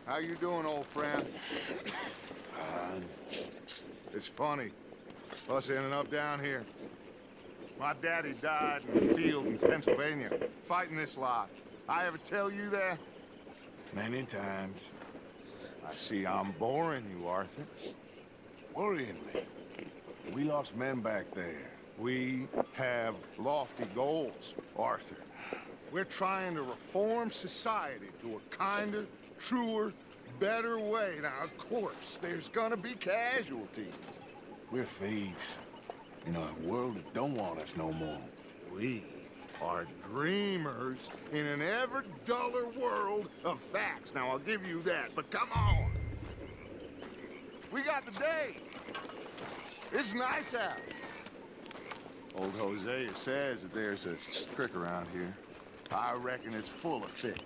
How you doing, old friend? Fine. It's funny. Us ending up down here. My daddy died in the field in Pennsylvania, fighting this lot. I ever tell you that? Many times. I see I'm boring you, Arthur. Worryingly. We lost men back there. We have lofty goals, Arthur. We're trying to reform society to a kinder, truer, better way. Now, of course, there's gonna be casualties. We're thieves. In a world that don't want us no more. We are dreamers in an ever duller world of facts. Now, I'll give you that, but come on. We got the day. It's nice out. Old Hosea says that there's a creek around here. I reckon it's full of fish.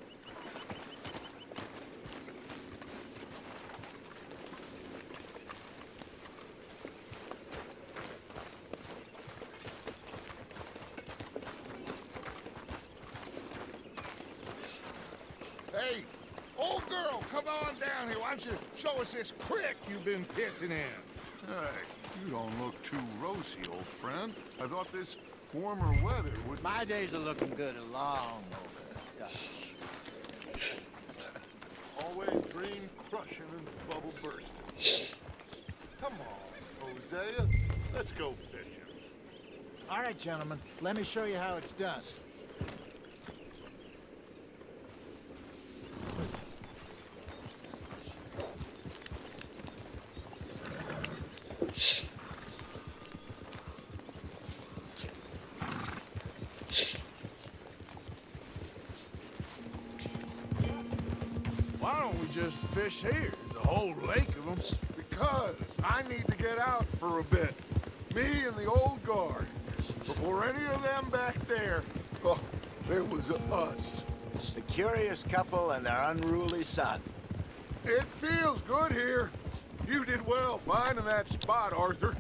Hey, old girl, come on down here. Why don't you show us this creek you've been pissing in? Hey, you don't look too rosy, old friend. I thought this warmer weather would... My days are looking good along over. Gosh. Always dream crushing and bubble bursting. Come on, Hosea. Let's go fishing. All right, gentlemen. Let me show you how it's done. Why don't we just fish here? There's a whole lake of them. Because I need to get out for a bit. Me and the old guard. Before any of them back there, oh, there was us. The curious couple and their unruly son. It feels good here. You did well finding that spot, Arthur.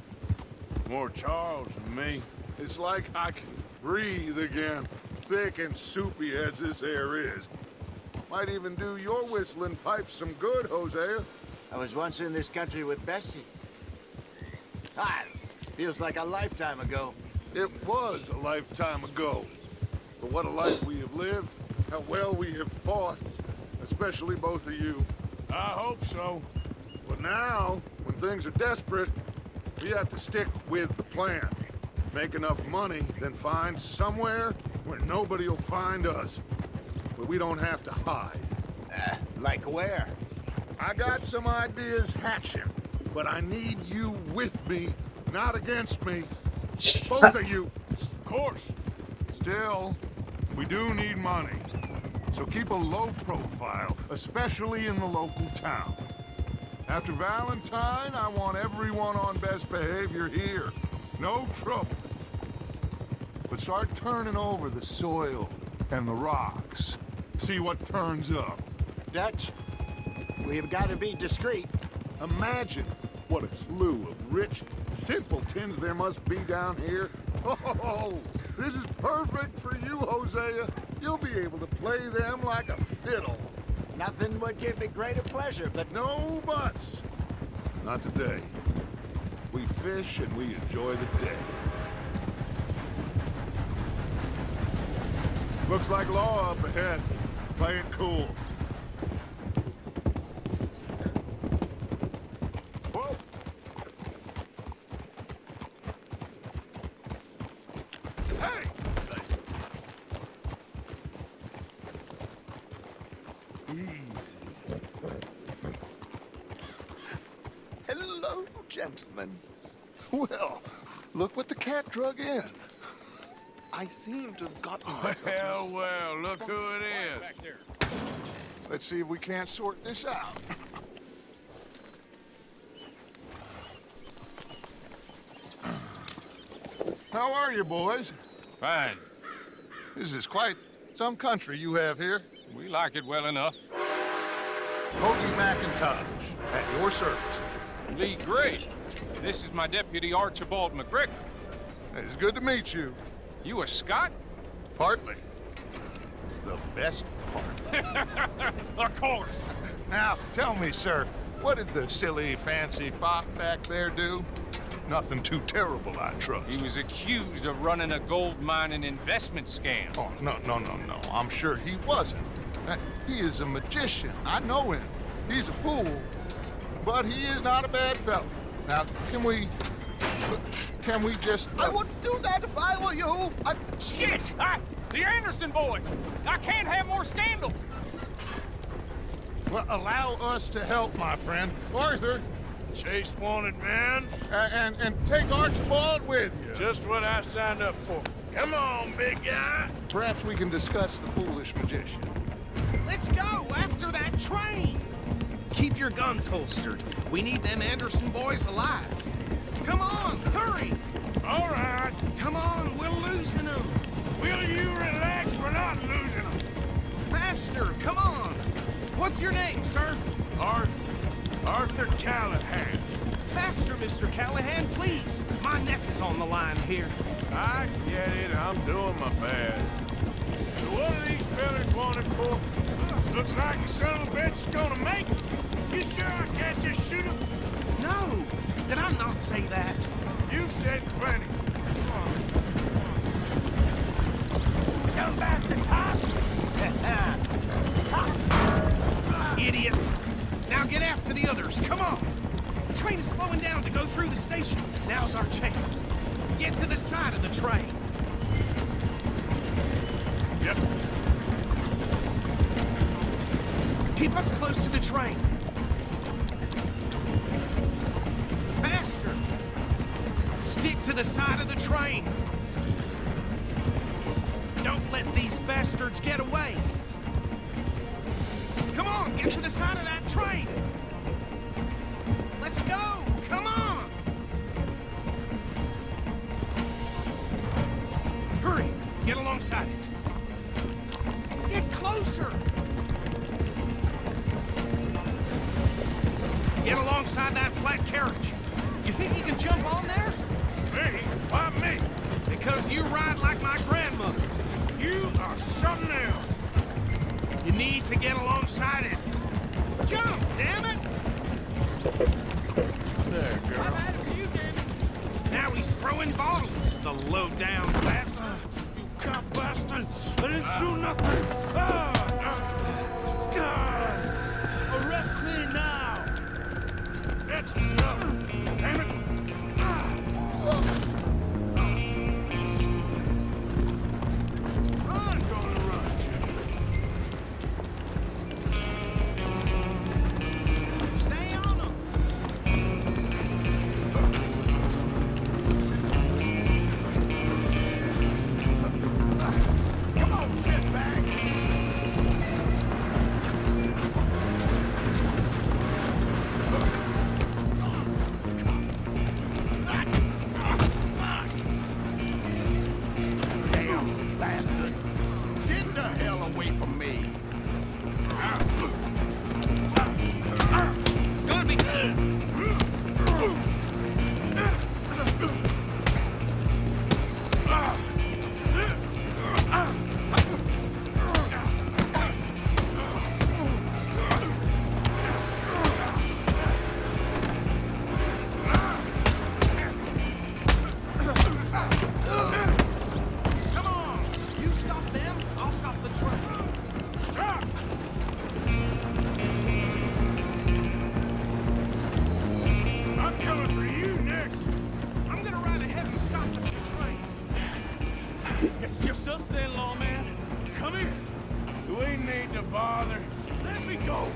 More Charles than me. It's like I can breathe again, thick and soupy as this air is. Might even do your whistling pipes some good, Hosea. I was once in this country with Bessie. Ah, feels like a lifetime ago. It was a lifetime ago. But what a life we have lived, how well we have fought, especially both of you. I hope so. But now, when things are desperate, we have to stick with the plan. Make enough money, then find somewhere where nobody will find us. But we don't have to hide. Like where? I got some ideas hatching, but I need you with me, not against me. Both of you. Of course. Still, we do need money. So keep a low profile, especially in the local town. After Valentine, I want everyone on best behavior here. No trouble. But start turning over the soil and the rocks. See what turns up. Dutch, we've got to be discreet. Imagine what a slew of rich simpletons there must be down here. Oh, this is perfect for you, Hosea. You'll be able to play them like a fiddle. Nothing would give me greater pleasure, but No buts. Not today. We fish and we enjoy the day. Looks like law up ahead. Play it cool. Whoa. Hey! Easy. hello, gentlemen. Well, look what the cat drug in. I seem to have gotten myself... Well, look who it is. Let's see if we can't sort this out. How are you, boys? Fine. This is quite some country you have here. We like it well enough. Hoagie McIntosh, at your service. Lee Gray. This is my deputy Archibald McGregor. It's good to meet you. You a Scot? Partly. The best part. Of course. Now, tell me, sir, what did the silly, fancy fop back there do? Nothing too terrible, I trust. He was accused of running a gold mining investment scam. Oh, no. I'm sure he wasn't. He is a magician. I know him. He's a fool, but he is not a bad fellow. Now, can we just... I wouldn't do that if I were you. Shit! The Anderson boys! I can't have more scandal! Well, allow us to help, my friend. Arthur, Chase wanted man. and take Archibald with you. Just what I signed up for. Come on, big guy. Perhaps we can discuss the foolish magician. Let's go after that train! Keep your guns holstered. We need them Anderson boys alive. Come on, hurry! All right. Come on, we're losing them. Will you relax? We're not losing them. Faster, come on. What's your name, sir? Arthur Callahan. Faster, Mr. Callahan, please. My neck is on the line here. I get it. I'm doing my best. So what are these fellas wanted for? Looks like the son of a bitch is gonna make it. You sure I can't just shoot him? No, did I not say that? You've said plenty. Come back to top! Idiot! Now get after the others, come on! The train is slowing down to go through the station. Now's our chance. Get to the side of the train. Yep. Keep us close to the train. Faster! Stick to the side of the train. Don't let these bastards get away. Come on, get to the side of that train. Let's go, come on. Hurry, get alongside it. Get closer. Get alongside that flat carriage. You think you can jump on there? Me? Why me? Because you ride like my grandmother. You are something else. You need to get alongside it. Jump, damn it! There, girl. Now he's throwing bottles, the low-down bastard. You cop bastard! I didn't do nothing! Arrest me now! That's enough! Damn it! I'm gonna run to you. Stay on him. Come on, sit back! Damn bastard! Get the hell away from me! Gonna be good. Come on. You stop them, I'll stop the train. Stop! I'm coming for you next! I'm gonna ride ahead and stop the train. It's just us then, lawman. Come here. We need to bother. Let me go.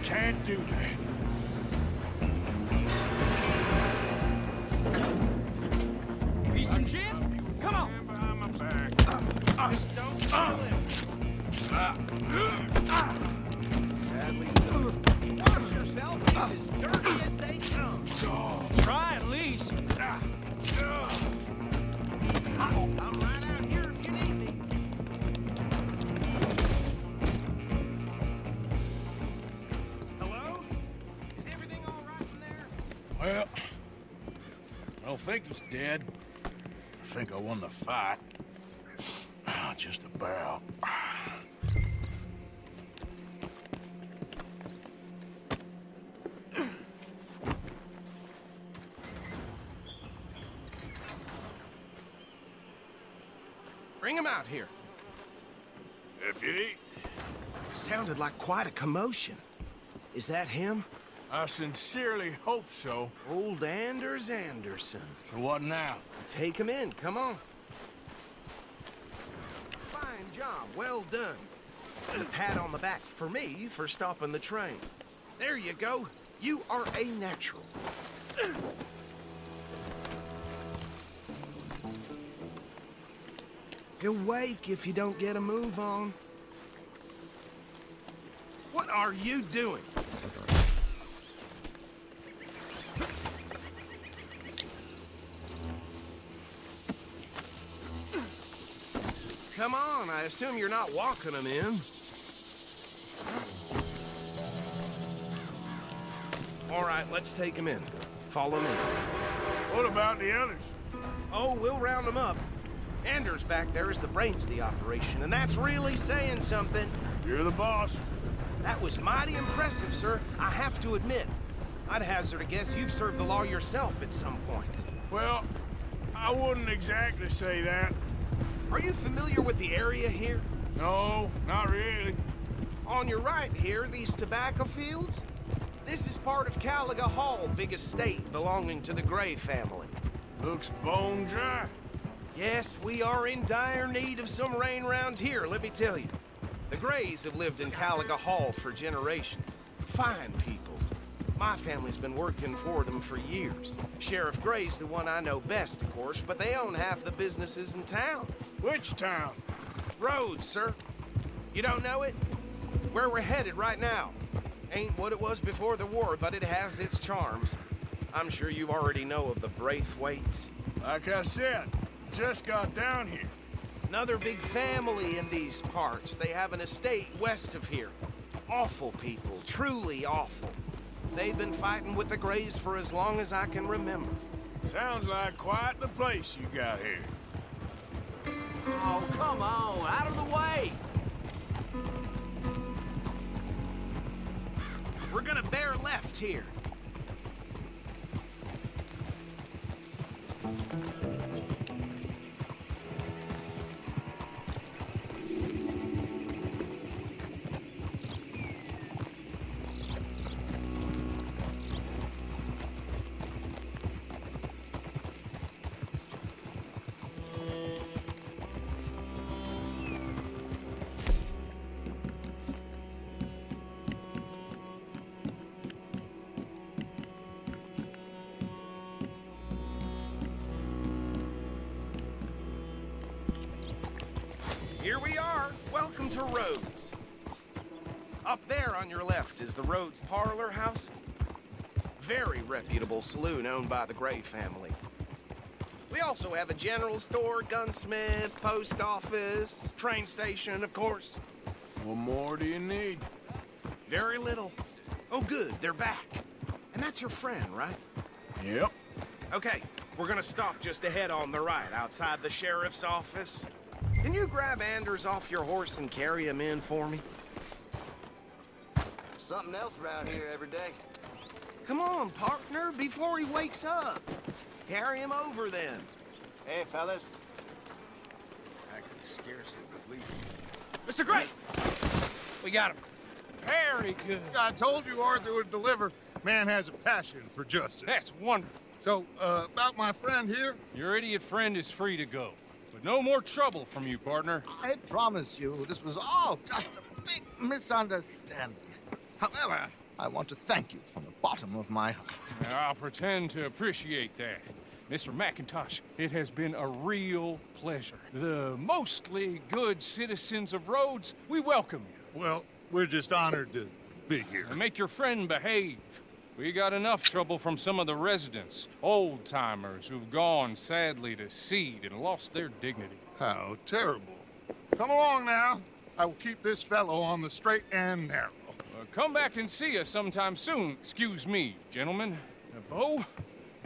Can't do that. Need some gin? Come on. Stand behind my back. Just don't steal it. Sadly so. Watch yourself. He's as dirty as they come. Try at least. I'm right out here if you need me. Hello? Is everything all right in there? Well, I don't think he's dead. I think I won the fight. Just about. Bring him out here. Deputy, Sounded like quite a commotion. Is that him? I sincerely hope so. Old Anders Anderson. So what now? Take him in, come on. Fine job, well done. And a pat on the back for me for stopping the train. There you go. You are a natural. He'll wake if you don't get a move on. What are you doing? Come on, I assume you're not walking him in. All right, let's take him in. Follow me. What about the others? Oh, we'll round them up. Anders back there is the brains of the operation, and that's really saying something. You're the boss. That was mighty impressive, sir. I have to admit. I'd hazard a guess you've served the law yourself at some point. Well, I wouldn't exactly say that. Are you familiar with the area here? No, not really. On your right here, these tobacco fields? This is part of Caliga Hall, big estate belonging to the Gray family. Looks bone dry. Yes, we are in dire need of some rain round here, let me tell you. The Grays have lived in Caliga Hall for generations. Fine people. My family's been working for them for years. Sheriff Gray's the one I know best, of course, but they own half the businesses in town. Which town? Rhodes, sir. You don't know it? Where we're headed right now. Ain't what it was before the war, but it has its charms. I'm sure you already know of the Braithwaites. Like I said, just got down here. Another big family in these parts. They have an estate west of here. Awful people, truly awful. They've been fighting with the Grays for as long as I can remember. Sounds like quite the place you got here. Oh, come on, out of the way! We're gonna bear left here. Here we are. Welcome to Rhodes. Up there on your left is the Rhodes Parlor House. Very reputable saloon owned by the Gray family. We also have a general store, gunsmith, post office, train station, of course. What more do you need? Very little. Oh, good, they're back. And that's your friend, right? Yep. Okay, we're gonna stop just ahead on the right, outside the sheriff's office. Can you grab Anders off your horse and carry him in for me? Something else around here every day. Come on, partner, before he wakes up. Carry him over, then. Hey, fellas. I can scarcely believe it. Mr. Gray! We got him. Very good. I told you Arthur would deliver. Man has a passion for justice. That's wonderful. So, about my friend here? Your idiot friend is free to go. But no more trouble from you, partner. I promise you, this was all just a big misunderstanding. However, I want to thank you from the bottom of my heart. I'll pretend to appreciate that. Mr. McIntosh, it has been a real pleasure. The mostly good citizens of Rhodes, we welcome you. Well, we're just honored to be here. And make your friend behave. We got enough trouble from some of the residents, old-timers who've gone, sadly, to seed and lost their dignity. How terrible. Come along now. I will keep this fellow on the straight and narrow. Come back and see us sometime soon. Excuse me, gentlemen. Bo,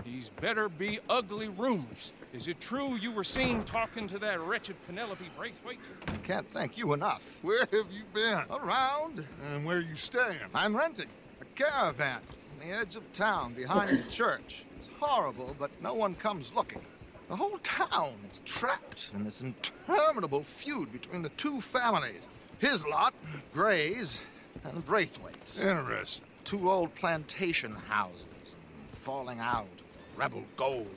these better be ugly rumors. Is it true you were seen talking to that wretched Penelope Braithwaite? I can't thank you enough. Where have you been? Around, And where you staying? I'm renting a caravan on the edge of town behind the church. It's horrible, but no one comes looking. The whole town is trapped in this interminable feud between the two families. His lot, Gray's, and Braithwaite's. Interesting. Two old plantation houses, falling out, rebel gold,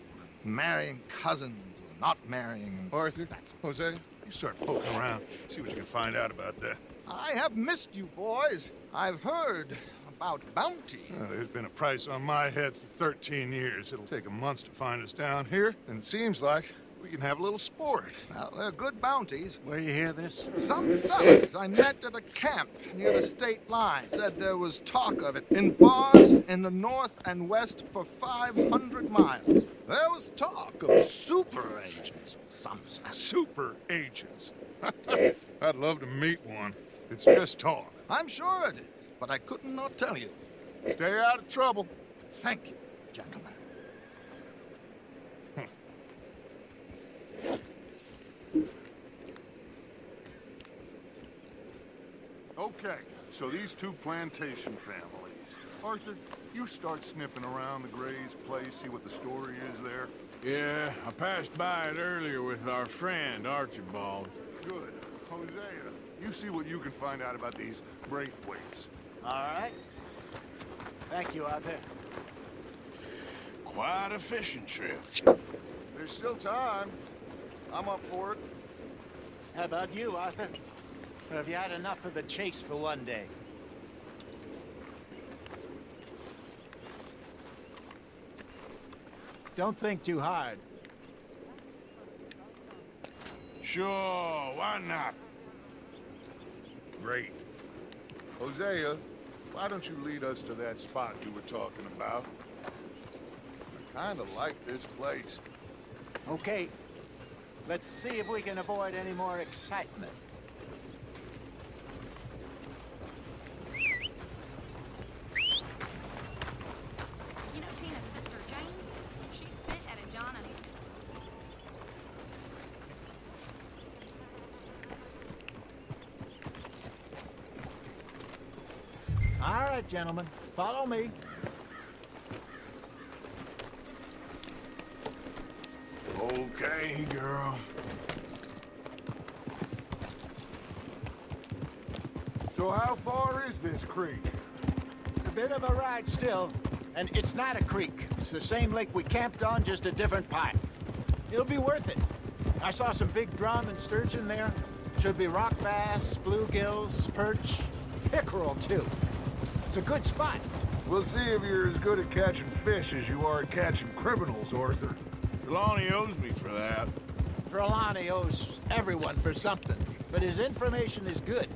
marrying cousins, or not marrying. Arthur, Jose, you start poking around. See what you can find out about that. I have missed you, boys. I've heard about bounty. There's been a price on my head for 13 years. It'll take 'em months to find us down here, and it seems like we can have a little sport. Well, they're good bounties. Where you hear this? Some fellas I met at a camp near the state line said there was talk of it in bars in the north and west for 500 miles. There was talk of super agents, some said. Super agents. I'd love to meet one. It's just talk. I'm sure it is, but I couldn't not tell you. Stay out of trouble. Thank you, gentlemen. Okay, so these two plantation families. Arthur, you start sniffing around the Gray's place, see what the story is there. Yeah, I passed by it earlier with our friend, Archibald. Good. Hosea, you see what you can find out about these Braithwaites. All right. Thank you, Arthur. Quite a fishing trip. There's still time. I'm up for it. How about you, Arthur? Or have you had enough of the chase for one day? Don't think too hard. Sure, why not? Great. Hosea, why don't you lead us to that spot you were talking about? I kind of like this place. Okay. Let's see if we can avoid any more excitement. You know Tina's sister, Jane? She spit at a John and All right, gentlemen. Follow me. Okay, girl. So how far is this creek? It's a bit of a ride still, and it's not a creek. It's the same lake we camped on, just a different pipe. It'll be worth it. I saw some big drum and sturgeon there. Should be rock bass, bluegills, perch, pickerel too. It's a good spot. We'll see if you're as good at catching fish as you are at catching criminals, Arthur. Trelawney owes me for that. Trelawney owes everyone for something, but his information is good.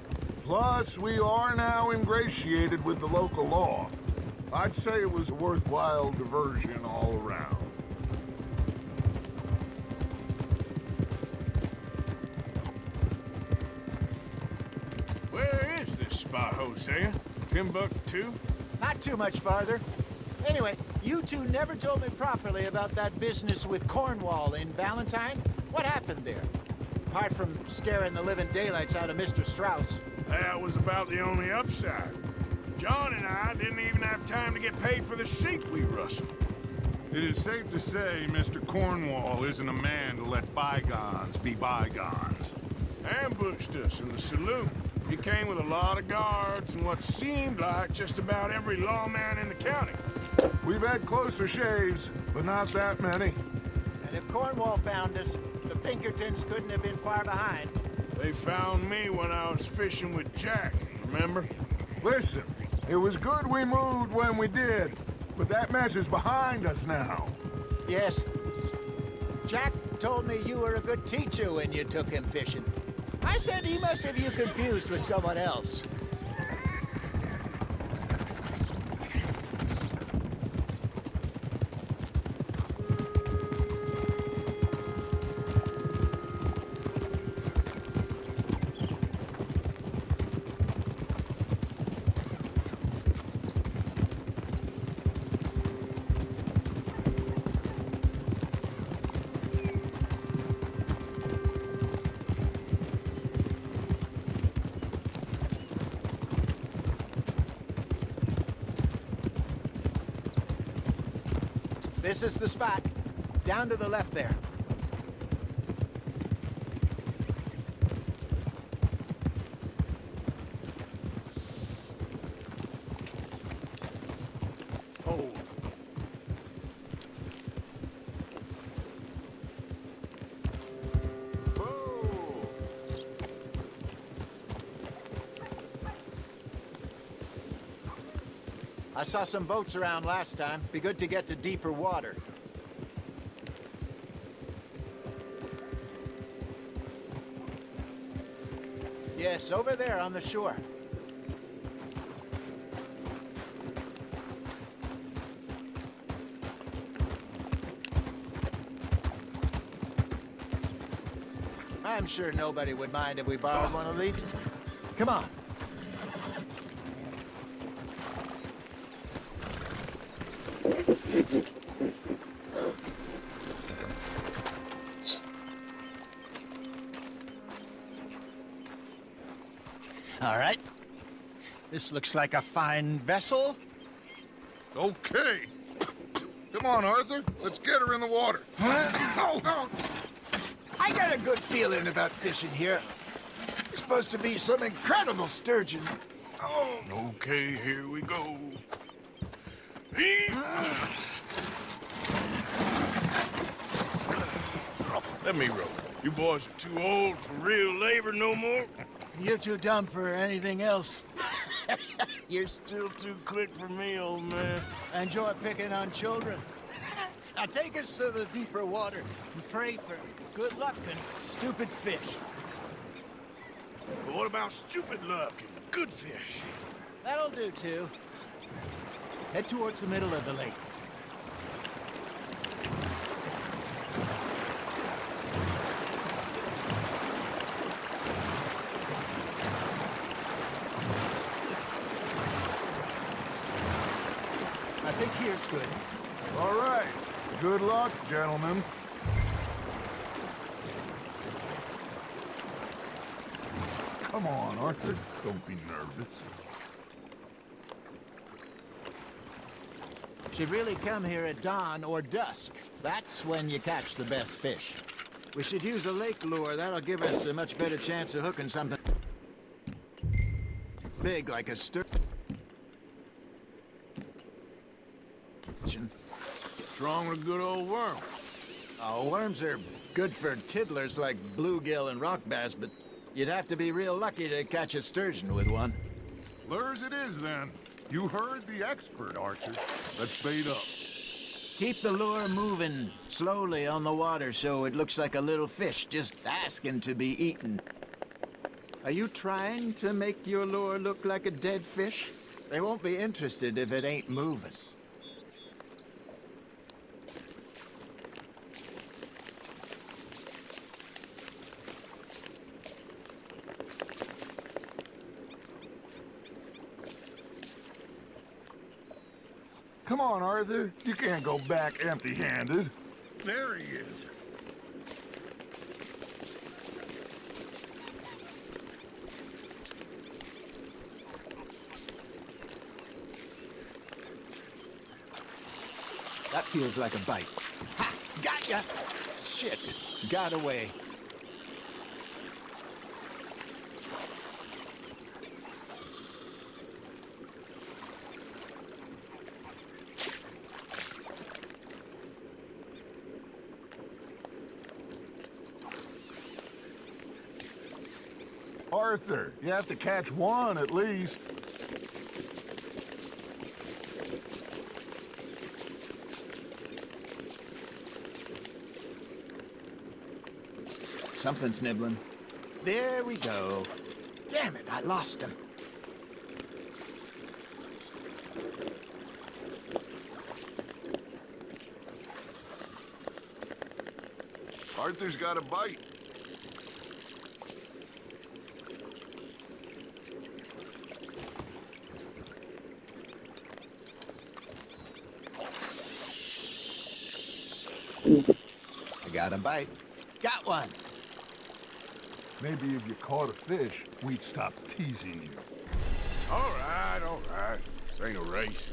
Plus, we are now ingratiated with the local law. I'd say it was a worthwhile diversion all around. Where is this spot, Hosea? Timbuktu? Not too much farther. Anyway, you two never told me properly about that business with Cornwall in Valentine. What happened there? Apart from scaring the living daylights out of Mr. Strauss. That was about the only upside. John and I didn't even have time to get paid for the sheep we rustled. It is safe to say Mr. Cornwall isn't a man to let bygones be bygones. Ambushed us in the saloon. He came with a lot of guards and what seemed like just about every lawman in the county. We've had closer shaves, but not that many. And if Cornwall found us, the Pinkertons couldn't have been far behind. They found me when I was fishing with Jack, remember? Listen, it was good we moved when we did, but that mess is behind us now. Yes. Jack told me you were a good teacher when you took him fishing. I said he must have you confused with someone else. This is the spot. Down to the left there. I saw some boats around last time. Be good to get to deeper water. Yes, over there on the shore. I'm sure nobody would mind if we borrowed one of these. Come on. All right. This looks like a fine vessel. Okay. Come on, Arthur. Let's get her in the water. Oh. I got a good feeling about fishing here. There's supposed to be some incredible sturgeon. Oh. Okay, here we go. Let me row. You boys are too old for real labor no more. You're too dumb for anything else. You're still too quick for me, old man. I enjoy picking on children. Now take us to the deeper water and pray for good luck and stupid fish. But what about stupid luck and good fish? That'll do, too. Head towards the middle of the lake. I think here's good. All right. Good luck, gentlemen. Come on, Arthur. Don't be nervous. Should really come here at dawn or dusk. That's when you catch the best fish. We should use a lake lure. That'll give us a much better chance of hooking something big like a sturgeon. What's wrong with a good old worm? Oh, worms are good for tiddlers like bluegill and rock bass, but you'd have to be real lucky to catch a sturgeon with one. Lures it is, then. You heard the expert, Arthur. Let's bait up. Keep the lure moving slowly on the water so it looks like a little fish just asking to be eaten. Are you trying to make your lure look like a dead fish? They won't be interested if it ain't moving. Come on, Arthur. You can't go back empty-handed. There he is. That feels like a bite. Ha! Got ya! Shit. Got away. Arthur, you have to catch one at least. Something's nibbling. There we go. Damn it, I lost him. Arthur's got a bite. I got a bite. Got one. Maybe if you caught a fish, we'd stop teasing you. All right, all right. This ain't a race.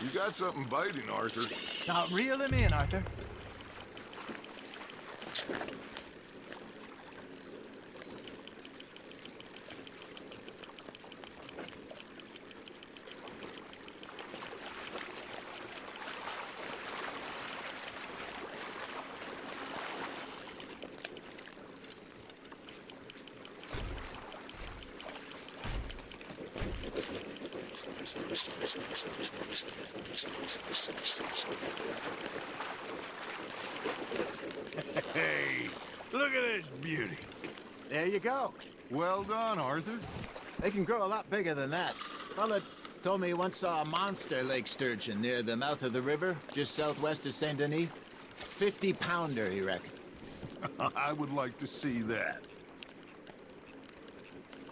You got something biting, Arthur. Now reel him in, Arthur. Hey, look at this beauty. There you go. Well done, Arthur. They can grow a lot bigger than that. Fella told me he once saw a monster lake sturgeon near the mouth of the river, just southwest of Saint Denis. 50-pounder, he reckoned. I would like to see that.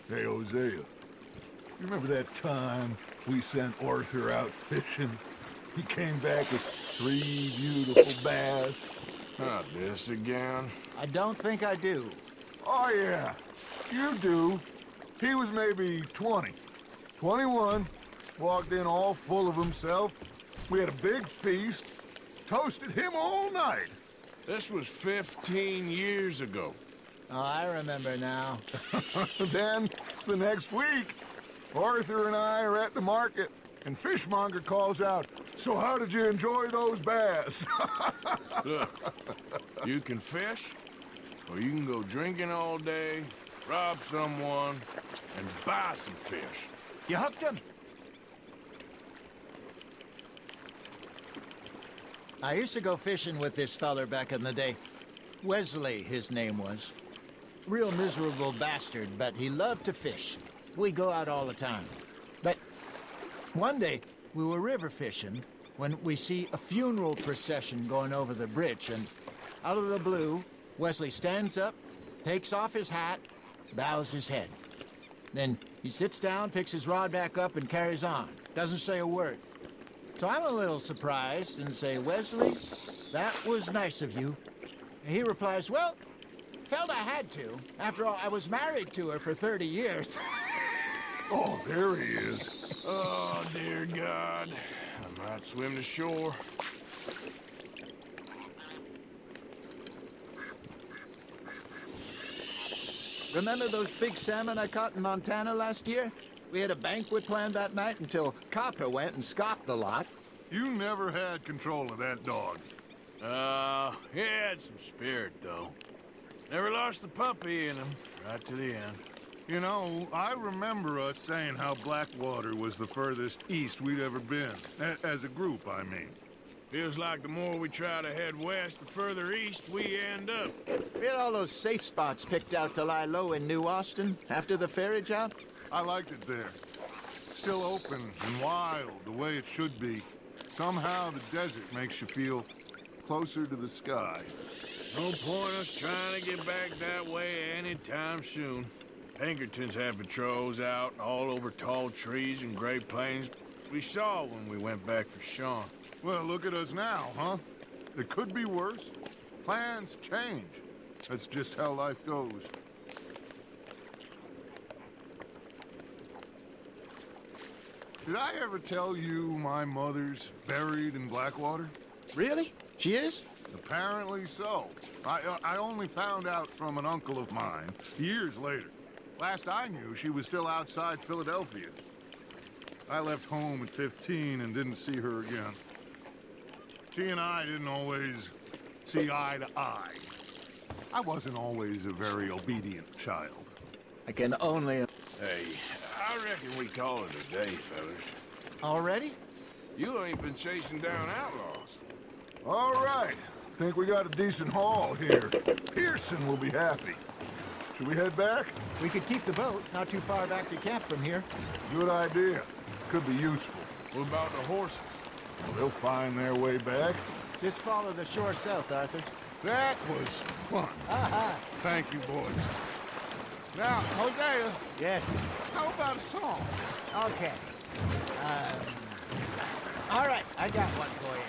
Hey, Hosea. You remember that time we sent Arthur out fishing? He came back with 3 beautiful bass. Not this again. I don't think I do. Oh, yeah. You do. He was maybe 20. 21. Walked in all full of himself. We had a big feast. Toasted him all night. This was 15 years ago. Oh, I remember now. Then, the next week, Arthur and I are at the market, and Fishmonger calls out, "So how did you enjoy those bass?" Look, you can fish, or you can go drinking all day, rob someone, and buy some fish. You hooked him? I used to go fishing with this feller back in the day. Wesley, his name was. Real miserable bastard, but he loved to fish. We'd go out all the time. But one day, we were river fishing when we see a funeral procession going over the bridge, and out of the blue, Wesley stands up, takes off his hat, bows his head. Then he sits down, picks his rod back up, and carries on. Doesn't say a word. So I'm a little surprised and say, "Wesley, that was nice of you." And he replies, "Well, felt I had to. After all, I was married to her for 30 years. Oh, there he is. Oh, dear God. I might swim to shore. Remember those big salmon I caught in Montana last year? We had a banquet planned that night until Copper went and scoffed the lot. You never had control of that dog. He had some spirit, though. Never lost the puppy in him, right to the end. You know, I remember us saying how Blackwater was the furthest east we'd ever been. As a group, I mean. Feels like the more we try to head west, the further east we end up. We had all those safe spots picked out to lie low in New Austin after the ferry job. I liked it there. Still open and wild, the way it should be. Somehow the desert makes you feel closer to the sky. No point us trying to get back that way anytime soon. Pinkertons had patrols out all over tall trees and Great Plains. We saw when we went back for Sean. Well, look at us now, huh? It could be worse. Plans change. That's just how life goes. Did I ever tell you my mother's buried in Blackwater? Really? She is? Apparently so. I only found out from an uncle of mine years later. Last I knew, she was still outside Philadelphia. I left home at 15 and didn't see her again. She and I didn't always see eye to eye. I wasn't always a very obedient child. I can only... Hey, I reckon we call it a day, fellas. Already? You ain't been chasing down outlaws. All right. Think we got a decent haul here. Pearson will be happy. Should we head back? We could keep the boat, not too far back to camp from here. Good idea. Could be useful. What about the horses? Well, they'll find their way back. Just follow the shore south, Arthur. That was fun. Thank you, boys. Now, Hosea, Yes. how about a song? Okay. All right, I got one for you.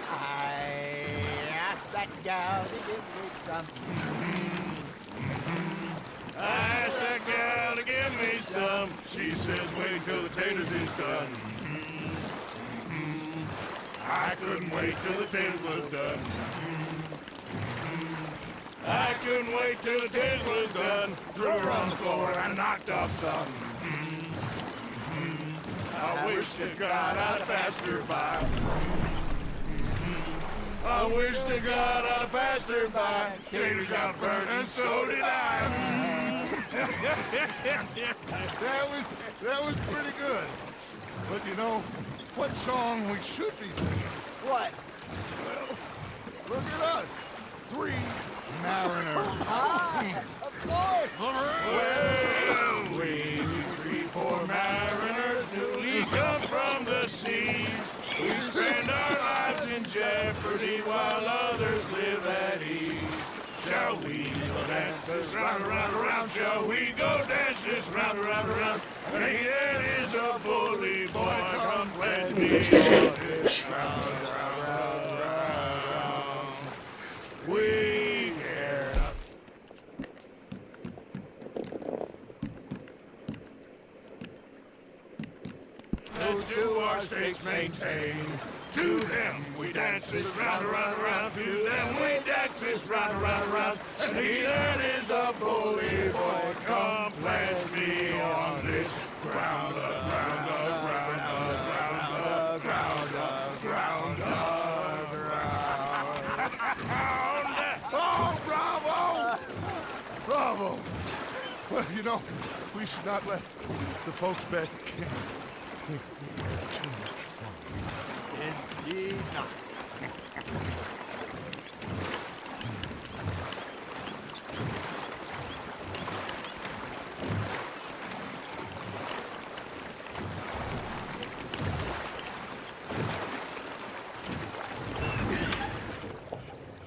I asked that gal to give me some. I asked that gal to give me some. She says, wait till the taters is done. I couldn't wait till the tales was done. I couldn't wait till the tales was done. Threw her on the floor and knocked off some. I wish to God I'd passed her by. I wish to God I'd passed her by. Taters got burnt and so did I. That was pretty good. But you know, what song we should be singing? What? Well, look at us. 3 mariners. Of course! Well, we 3 poor mariners newly come from the seas. We spend our lives in jeopardy while others live at ease. Shall we go dance this round, around, around? Shall we go dance this round, around, around? Hey, there is a bully boy, come pledge me on this round, round, round, round. We care not. So do our states maintain. To them we dance this round, around, around. To them we dance this round, around, around. And he that is a bully boy, come pledge me on this ground, ground, ground, ground, ground, ground, ground. Oh, bravo! Bravo! Well, you know, we should not let the folks back think we had too much fun. Indeed not.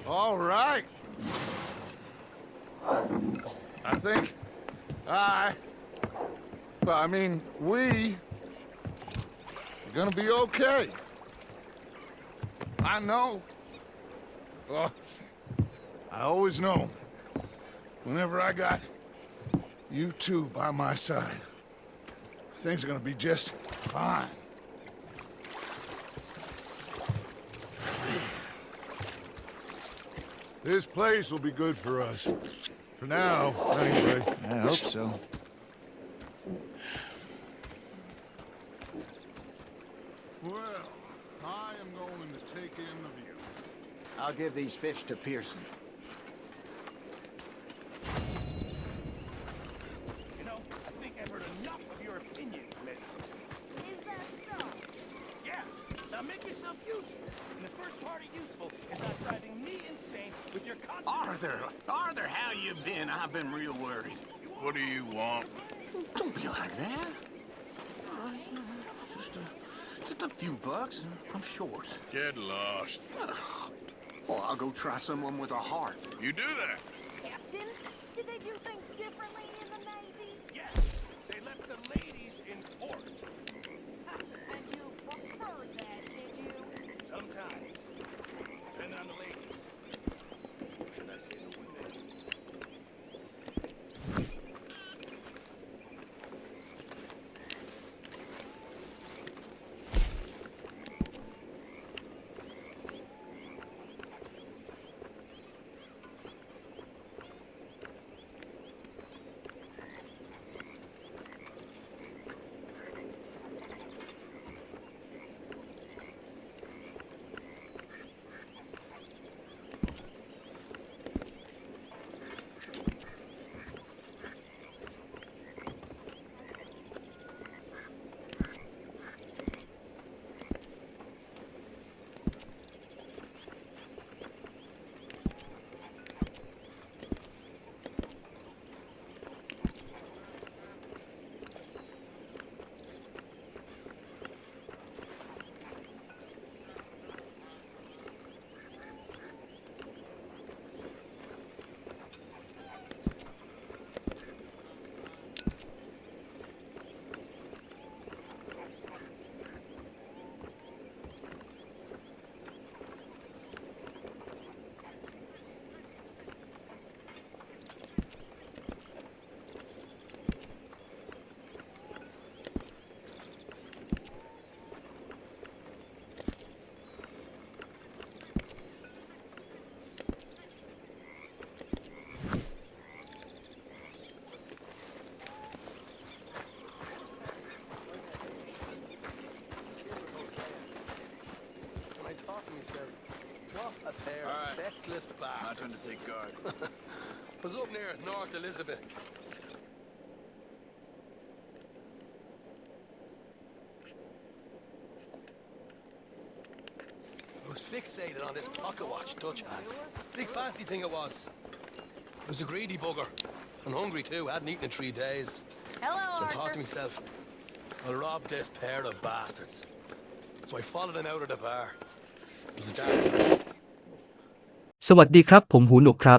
All right. I think we are gonna be okay. I know. Well, I always know. Whenever I got you two by my side, things are gonna be just fine. This place will be good for us. For now, anyway. I hope so. Well, I am going to take in the view. I'll give these fish to Pearson. You know, I think I've heard enough of your opinions, miss. Is that so? Yeah, now make yourself useful. And the first part of useful is not driving me insane with your constant... Arthur, how you been? I've been real worried. What do you want? Don't be like that. Just a few bucks. I'm short. Get lost. Well, I'll go try someone with a heart. You do that. Captain, did they do things differently in the Navy? Yes, they left the ladies in port. And you preferred that, did you? Sometimes. Depending on the ladies. Or should I say the women? pair of feckless bastards. My turn to take guard. Was up near North Elizabeth. I was fixated on this pocket watch Dutch had. Big fancy thing it was. I was a greedy bugger. And hungry too, hadn't eaten in 3 days. Hello, So I thought Arthur. to myself, I'll rob this pair of bastards. So I followed them out of the bar. It was a dark night. สวัสดีครับผมหูหนวกครับ